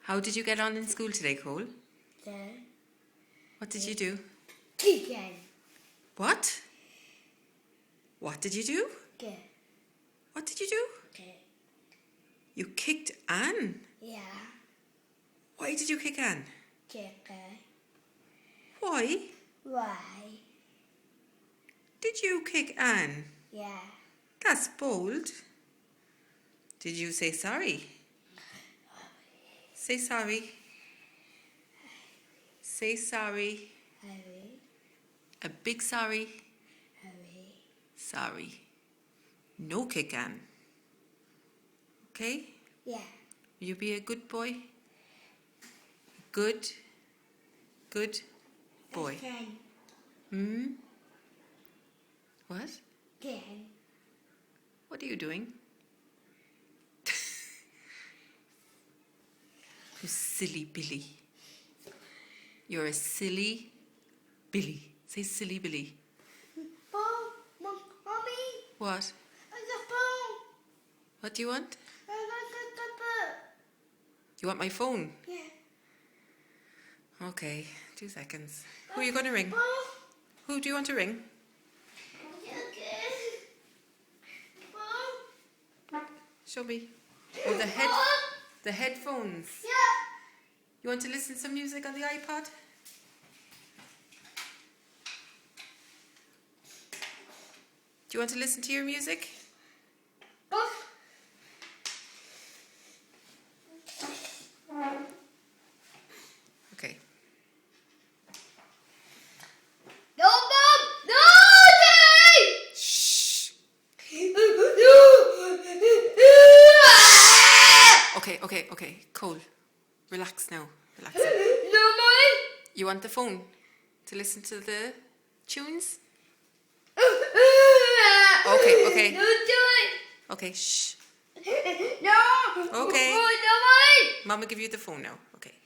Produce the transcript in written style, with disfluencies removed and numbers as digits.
How did you get on in school today, Cole? The What did you do? chicken. What? What did you do? Good. What did you do? Good. You kicked Anne. Yeah. Why did you kick Anne? Chicken. Why Why? did you kick Anne? Yeah. That's bold. Did you say sorry? Say sorry. Say sorry. Hurry. A big sorry. Hurry. Sorry. No kick Anne. Okay? Yeah. Will you be a good boy? Good boy. Can. What? Can. What are you doing? You silly Billy. You're a silly Billy. Say silly Billy. Phone. Mommy. What? The phone. What do you want? The You want my phone? Yeah. Okay, 2 seconds. Who are you going to ring? Phone. Who do you want to ring? Chicken. Phone. Show me. Oh, the headphones. Yeah. You want to listen to some music on the iPod? Do you want to listen to your music? Okay. No, Mom! No, Daddy! Shh. Okay. Cole, relax now. Relax. No, Mommy! You want the phone to listen to the tunes? Okay. No, Daddy! Okay, shh. No! Okay. No, Mommy! Mama give you the phone now. Okay.